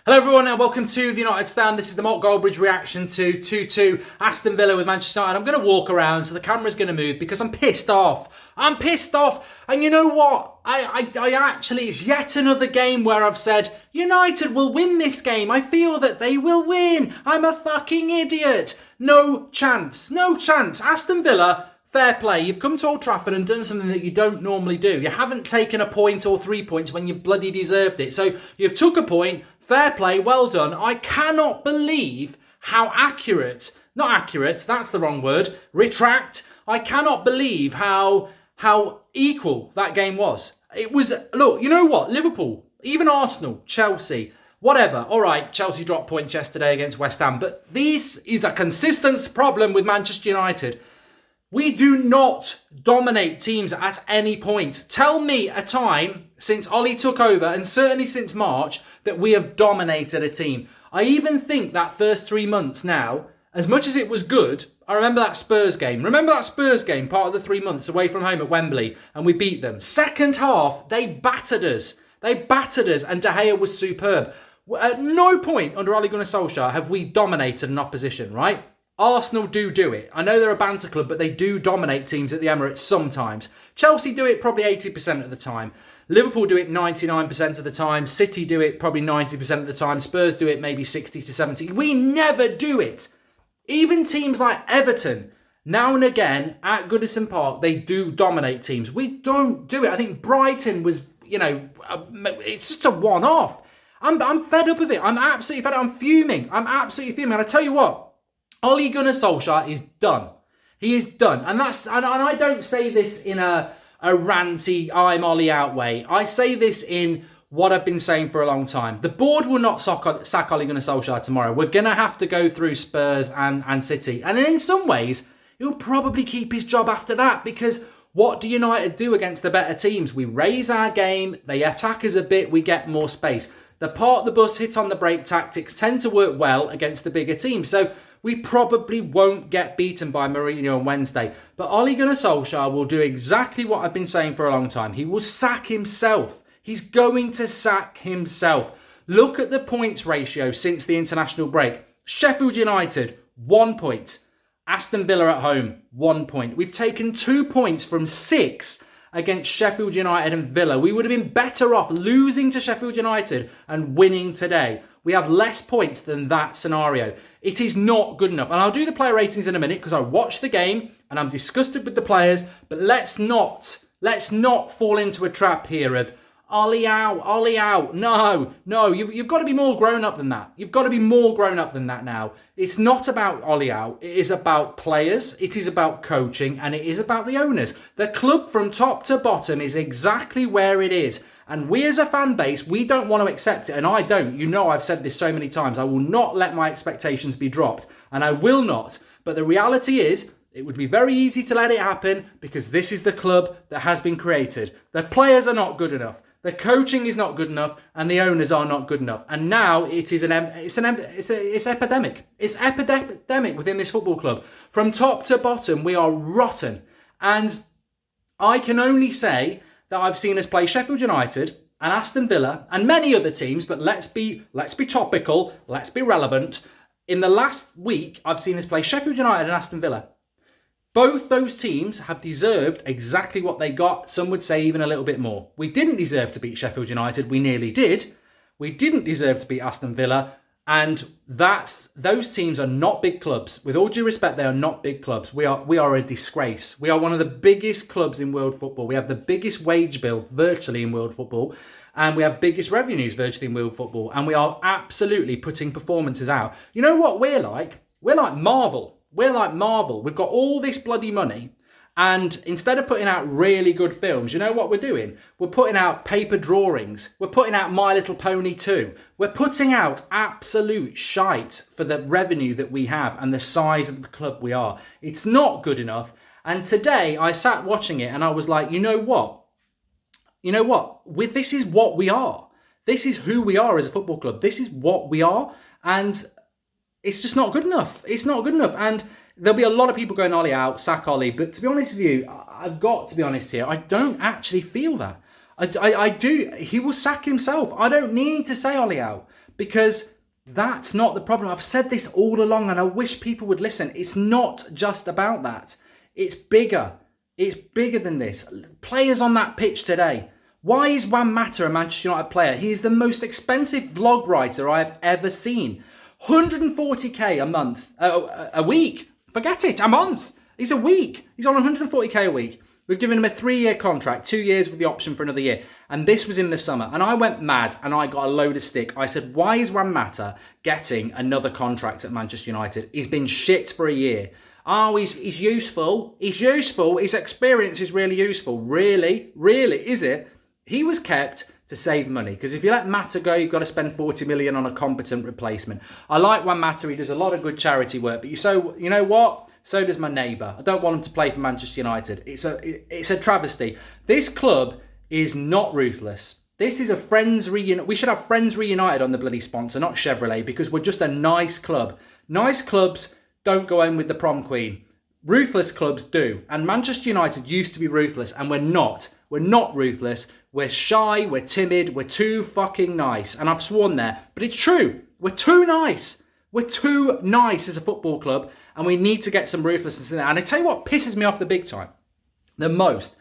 Hello everyone and welcome to the United Stand. This is the mock Goldbridge reaction to 2-2 Aston Villa with Manchester United. I'm going to walk around so the camera's going to move because I'm pissed off. I'm pissed off. And you know what? I actually, it's yet another game where I've said, United will win this game. I feel that they will win. I'm a fucking idiot. No chance. No chance. Aston Villa, fair play. You've come to Old Trafford and done something that you don't normally do. You haven't taken a point or 3 points when you've bloody deserved it. So you've took a point. Fair play, well done. I cannot believe how that's the wrong word, retract. I cannot believe how equal that game was. It was, look, you know what? Liverpool, even Arsenal, Chelsea, whatever. All right, Chelsea dropped points yesterday against West Ham, but this is a consistent problem with Manchester United. We do not dominate teams at any point. Tell me a time since Ollie took over, and certainly since March, that we have dominated a team. I even think that first 3 months now, as much as it was good, I remember that Spurs game. Remember that Spurs game, part of the 3 months away from home at Wembley, and we beat them. Second half, they battered us. And De Gea was superb. At no point under Ole Gunnar Solskjaer have we dominated an opposition, right? Arsenal do it. I know they're a banter club, but they do dominate teams at the Emirates sometimes. Chelsea do it probably 80% of the time. Liverpool do it 99% of the time. City do it probably 90% of the time. Spurs do it maybe 60 to 70. We never do it. Even teams like Everton, now and again at Goodison Park, they do dominate teams. We don't do it. I think Brighton was, it's just a one-off. I'm fed up of it. I'm absolutely fed up. I'm fuming. I'm absolutely fuming. And I tell you what, Ole Gunnar Solskjaer is done. He is done. And I don't say this in a ranty, I'm Ollie out way. I say this in what I've been saying for a long time. The board will not sack Ole Gunnar Solskjaer tomorrow. We're going to have to go through Spurs and City. And in some ways, he'll probably keep his job after that, because what do United do against the better teams? We raise our game, they attack us a bit, we get more space. The park the bus, hit on the brake tactics tend to work well against the bigger teams. So we probably won't get beaten by Mourinho on Wednesday. But Ole Gunnar Solskjaer will do exactly what I've been saying for a long time. He will sack himself. He's going to sack himself. Look at the points ratio since the international break. Sheffield United, 1 point. Aston Villa at home, 1 point. We've taken 2 points from 6 against Sheffield United and Villa. We would have been better off losing to Sheffield United and winning today. We have less points than that scenario. It is not good enough. And I'll do the player ratings in a minute because I watched the game and I'm disgusted with the players. But let's not fall into a trap here of Ollie out. No, you've got to be more grown up than that. You've got to be more grown up than that now. It's not about Ollie out. It is about players. It is about coaching, and it is about the owners. The club from top to bottom is exactly where it is. And we as a fan base, we don't want to accept it. And I don't. You know, I've said this so many times. I will not let my expectations be dropped. And I will not. But the reality is, it would be very easy to let it happen because this is the club that has been created. The players are not good enough. The coaching is not good enough, and the owners are not good enough. And now it is it's epidemic. It's epidemic within this football club. From top to bottom, we are rotten. And I can only say that I've seen us play Sheffield United and Aston Villa and many other teams, but let's be topical, let's be relevant. In the last week, I've seen us play Sheffield United and Aston Villa. Both those teams have deserved exactly what they got. Some would say even a little bit more. We didn't deserve to beat Sheffield United. We nearly did. We didn't deserve to beat Aston Villa. And those teams are not big clubs. With all due respect, they are not big clubs. We are a disgrace. We are one of the biggest clubs in world football. We have the biggest wage bill virtually in world football. And we have biggest revenues virtually in world football. And we are absolutely putting performances out. You know what we're like? We're like Marvel. We're like Marvel. We've got all this bloody money, and instead of putting out really good films, you know what we're doing? We're putting out paper drawings. We're putting out My Little Pony 2. We're putting out absolute shite for the revenue that we have and the size of the club we are. It's not good enough. And today I sat watching it and I was like, you know what? This is what we are. This is who we are as a football club. This is what we are. And it's just not good enough. It's not good enough. And there'll be a lot of people going Ollie out, sack Ollie. But to be honest with you, I've got to be honest here. I don't actually feel that. I do. He will sack himself. I don't need to say Ollie out because that's not the problem. I've said this all along and I wish people would listen. It's not just about that. It's bigger. It's bigger than this. Players on that pitch today. Why is Juan Mata a Manchester United player? He is the most expensive vlog writer I have ever seen. 140k a month, a week. Forget it, a month. He's a week. He's on 140k a week. We've given him a 3-year contract, 2 years with the option for another year. And this was in the summer. And I went mad and I got a load of stick. I said, why is Juan Mata getting another contract at Manchester United? He's been shit for a year. Oh, he's useful. He's useful. His experience is really useful. Really? Really? Is it? He was kept to save money. Because if you let Mata go, you've got to spend 40 million on a competent replacement. I like Juan Mata. He does a lot of good charity work. But you know what? So does my neighbour. I don't want him to play for Manchester United. It's a travesty. This club is not ruthless. This is a Friends Reunited. We should have Friends Reunited on the bloody sponsor, not Chevrolet, because we're just a nice club. Nice clubs don't go in with the prom queen. Ruthless clubs do. And Manchester United used to be ruthless, and we're not. We're not ruthless. We're shy, we're timid, we're too fucking nice. And I've sworn there. But it's true. We're too nice. We're too nice as a football club, and we need to get some ruthlessness in there. And I tell you what pisses me off the big time, the most,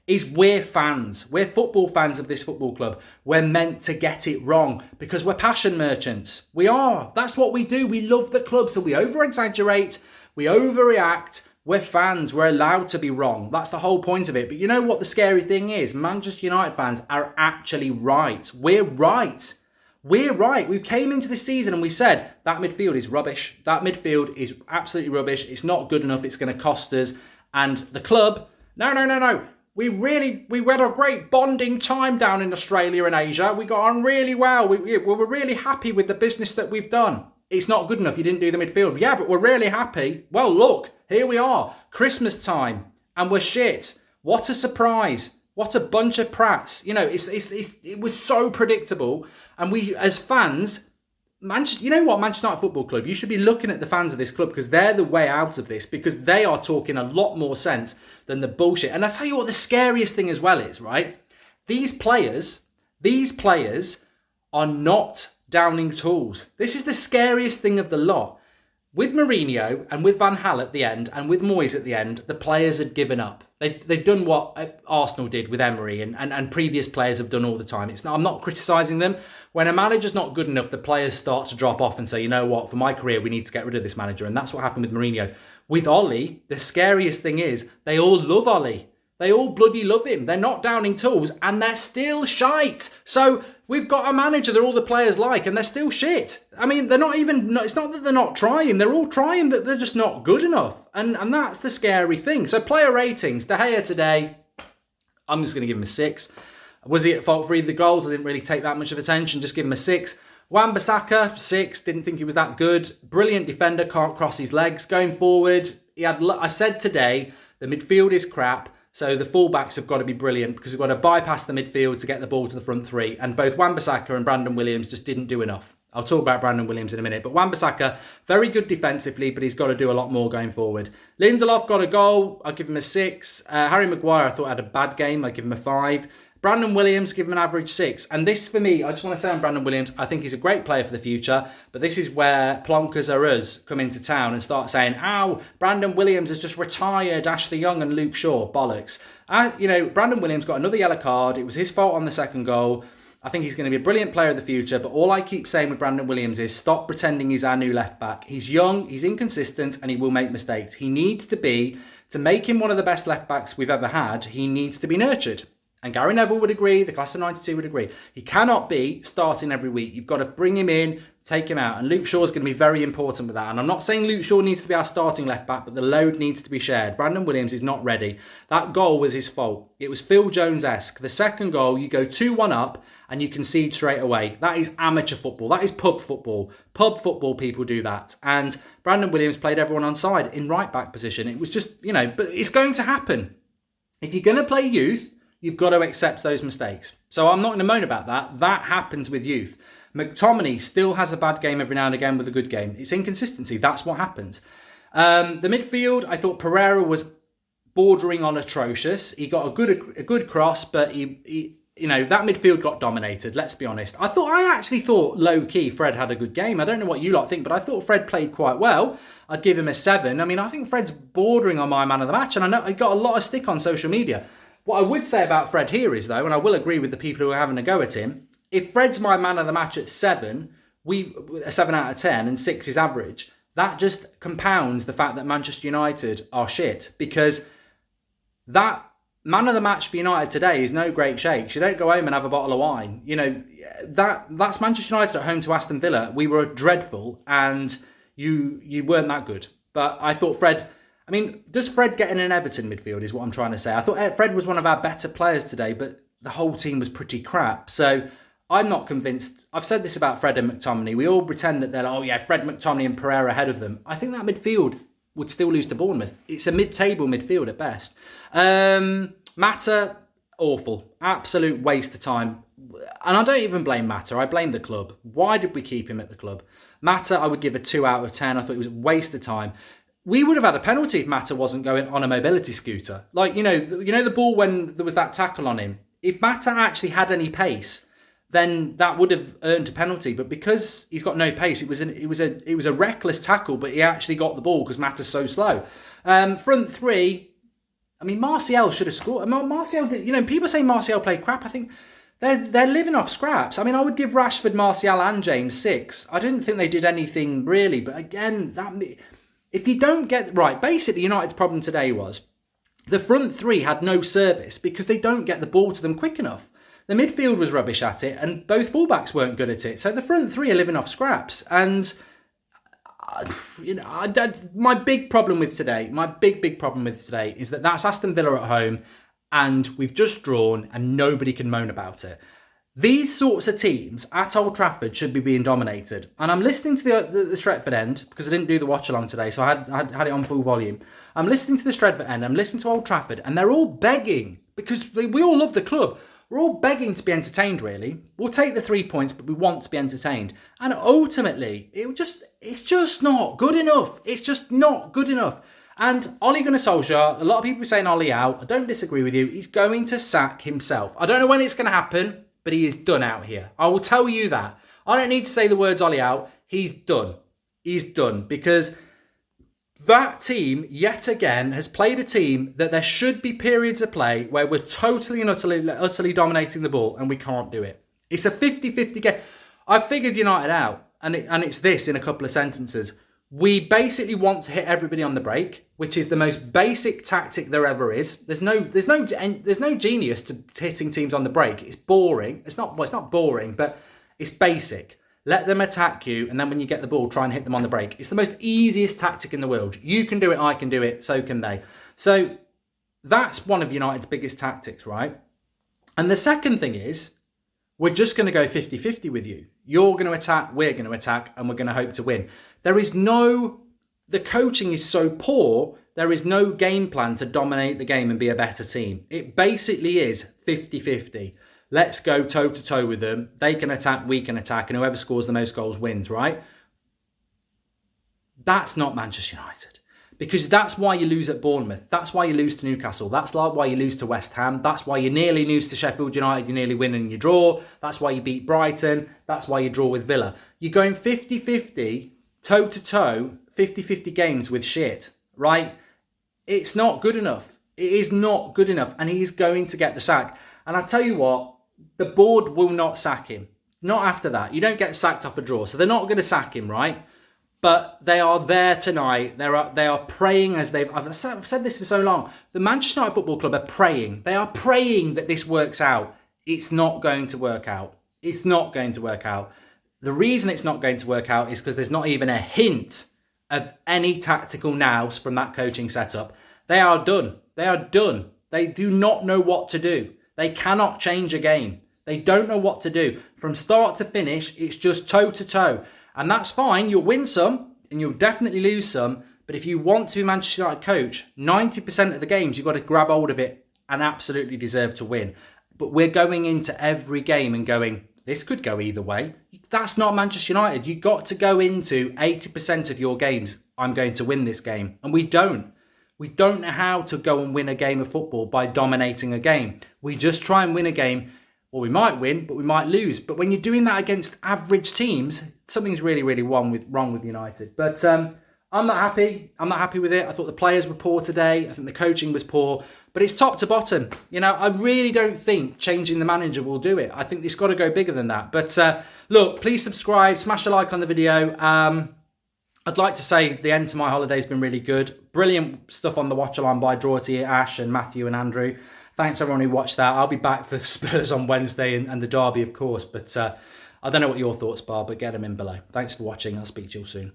is we're fans. We're football fans of this football club. We're meant to get it wrong because we're passion merchants. We are. That's what we do. We love the club, so we over-exaggerate, we overreact. We're fans. We're allowed to be wrong. That's the whole point of it. But you know what the scary thing is? Manchester United fans are actually right. We're right. We're right. We came into this season and we said that midfield is rubbish. That midfield is absolutely rubbish. It's not good enough. It's going to cost us. And the club, no. We had a great bonding time down in Australia and Asia. We got on really well. We were really happy with the business that we've done. It's not good enough. You didn't do the midfield. Yeah, but we're really happy. Well, look, here we are. Christmas time and we're shit. What a surprise. What a bunch of prats. You know, it was so predictable. And we, as fans, you know what, Manchester United Football Club, you should be looking at the fans of this club because they're the way out of this, because they are talking a lot more sense than the bullshit. And I'll tell you what the scariest thing as well is, right? These players are not downing tools. This is the scariest thing of the lot. With Mourinho and with Van Gaal at the end and with Moyes at the end, the players had given up. They've done what Arsenal did with Emery and previous players have done all the time. I'm not criticising them. When a manager's not good enough, the players start to drop off and say, you know what, for my career, we need to get rid of this manager. And that's what happened with Mourinho. With Ollie, the scariest thing is they all love Ollie. They all bloody love him. They're not downing tools and they're still shite. So we've got a manager that all the players like and they're still shit. I mean, they're not even, it's not that they're not trying. They're all trying, but they're just not good enough. And that's the scary thing. So player ratings, De Gea today, I'm just going to give him a 6. Was he at fault for either the goals? I didn't really take that much of attention. Just give him a 6. Wan-Bissaka, 6. Didn't think he was that good. Brilliant defender, can't cross his legs. Going forward, I said today, the midfield is crap. So the fullbacks have got to be brilliant because we've got to bypass the midfield to get the ball to the front three. And both Wan-Bissaka and Brandon Williams just didn't do enough. I'll talk about Brandon Williams in a minute. But Wan-Bissaka, very good defensively, but he's got to do a lot more going forward. Lindelof got a goal. I'll give him a 6. Harry Maguire, I thought had a bad game. I'll give him a 5. Brandon Williams, give him an average 6. And this, for me, I just want to say on Brandon Williams, I think he's a great player for the future. But this is where plonkers are us come into town and start saying, ow, Brandon Williams has just retired Ashley Young and Luke Shaw. Bollocks. Brandon Williams got another yellow card. It was his fault on the second goal. I think he's going to be a brilliant player of the future. But all I keep saying with Brandon Williams is stop pretending he's our new left back. He's young, he's inconsistent, and he will make mistakes. He needs to make him one of the best left backs we've ever had, he needs to be nurtured. And Gary Neville would agree, the class of 92 would agree. He cannot be starting every week. You've got to bring him in, take him out. And Luke Shaw's going to be very important with that. And I'm not saying Luke Shaw needs to be our starting left back, but the load needs to be shared. Brandon Williams is not ready. That goal was his fault. It was Phil Jones-esque. The second goal, you go 2-1 up and you concede straight away. That is amateur football. That is pub football. Pub football people do that. And Brandon Williams played everyone on side in right back position. It was just, but it's going to happen. If you're going to play youth, you've got to accept those mistakes. So I'm not going to moan about that. That happens with youth. McTominay still has a bad game every now and again with a good game. It's inconsistency. That's what happens. The midfield, I thought Pereira was bordering on atrocious. He got a good cross, but he that midfield got dominated, let's be honest. I actually thought low-key Fred had a good game. I don't know what you lot think, but I thought Fred played quite well. I'd give him a 7. I mean, I think Fred's bordering on my man of the match, and I know he got a lot of stick on social media. What I would say about Fred here is, though, and I will agree with the people who are having a go at him, if Fred's my man of the match at 7, a 7 out of 10, and 6 is average, that just compounds the fact that Manchester United are shit, because that man of the match for United today is no great shakes. You don't go home and have a bottle of wine. That's Manchester United at home to Aston Villa. We were dreadful, and you weren't that good. But I thought Fred... I mean, does Fred get in an Everton midfield is what I'm trying to say. I thought Fred was one of our better players today, but the whole team was pretty crap. So I'm not convinced. I've said this about Fred and McTominay. We all pretend that they're like, oh yeah, Fred, McTominay and Pereira ahead of them. I think that midfield would still lose to Bournemouth. It's a mid-table midfield at best. Mata, awful. Absolute waste of time. And I don't even blame Mata. I blame the club. Why did we keep him at the club? Mata, I would give a 2 out of 10. I thought it was a waste of time. We would have had a penalty if Mata wasn't going on a mobility scooter. Like, the ball when there was that tackle on him. If Mata actually had any pace, then that would have earned a penalty. But because he's got no pace, it was a reckless tackle, but he actually got the ball because Mata's so slow. Front three, I mean, Martial should have scored. Martial did, people say Martial played crap. I think they're living off scraps. I mean, I would give Rashford, Martial and James 6. I didn't think they did anything really. But again, if you don't get... Right, basically United's problem today was the front three had no service because they don't get the ball to them quick enough. The midfield was rubbish at it, and both fullbacks weren't good at it. So the front three are living off scraps. And, my big problem with today, is that that's Aston Villa at home, and we've just drawn, and nobody can moan about it. These sorts of teams at Old Trafford should be being dominated. And I'm listening to the Stretford end, because I didn't do the watch-along today, so I had it on full volume. I'm listening to the Stretford end, I'm listening to Old Trafford, and they're all begging, because we all love the club. We're all begging to be entertained, really. We'll take the 3 points, but we want to be entertained. And ultimately, it's just not good enough. It's just not good enough. And Ole Gunnar Solskjaer, a lot of people are saying Ole out. I don't disagree with you. He's going to sack himself. I don't know when it's going to happen, but he is done out here. I will tell you that. I don't need to say the words Ole out. He's done. He's done. Because that team, yet again, has played a team that there should be periods of play where we're totally and utterly dominating the ball, and we can't do it. It's a 50-50 game. I've figured United out, and it's this in a couple of sentences. We basically want to hit everybody on the break, which is the most basic tactic there ever is. There's no genius to hitting teams on the break. It's boring. It's not boring, but it's basic. Let them attack you, and then when you get the ball, try and hit them on the break. It's the most easiest tactic in the world. You can do it, I can do it, so can they. So that's one of United's biggest tactics, right? And the second thing is, we're just going to go 50-50 with you. You're going to attack, we're going to attack, and we're going to hope to win. The coaching is so poor, there is no game plan to dominate the game and be a better team. It basically is 50-50. Let's go toe-to-toe with them. They can attack, we can attack, and whoever scores the most goals wins, right? That's not Manchester United. Because that's why you lose at Bournemouth. That's why you lose to Newcastle. That's why you lose to West Ham. That's why you nearly lose to Sheffield United. You nearly win and you draw. That's why you beat Brighton. That's why you draw with Villa. You're going 50-50, toe-to-toe, 50-50 games with shit, right? It's not good enough. It is not good enough. And he's going to get the sack. And I tell you what, the board will not sack him. Not after that. You don't get sacked off a draw. So they're not going to sack him, right? But they are there tonight. They are praying as I've said this for so long. The Manchester United Football Club are praying. They are praying that this works out. It's not going to work out. It's not going to work out. The reason it's not going to work out is because there's not even a hint of any tactical nous from that coaching setup. They are done. They are done. They do not know what to do. They cannot change a game. They don't know what to do. From start to finish, it's just toe-to-toe. And that's fine. You'll win some, and you'll definitely lose some. But if you want to be Manchester United coach, 90% of the games, you've got to grab hold of it and absolutely deserve to win. But we're going into every game and going, this could go either way. That's not Manchester United. You've got to go into 80% of your games, I'm going to win this game. And we don't. We don't know how to go and win a game of football by dominating a game. We just try and win a game or we might win, but we might lose. But when you're doing that against average teams, something's really, really wrong with United. But I'm not happy. I'm not happy with it. I thought the players were poor today. I think the coaching was poor. But it's top to bottom. You know, I really don't think changing the manager will do it. I think it's got to go bigger than that. But look, please subscribe, smash a like on the video. I'd like to say the end to my holiday has been really good. Brilliant stuff on the watch along by Dorothy, Ash and Matthew and Andrew. Thanks everyone who watched that. I'll be back for Spurs on Wednesday and the derby, of course. But I don't know what your thoughts are, but get them in below. Thanks for watching. I'll speak to you all soon.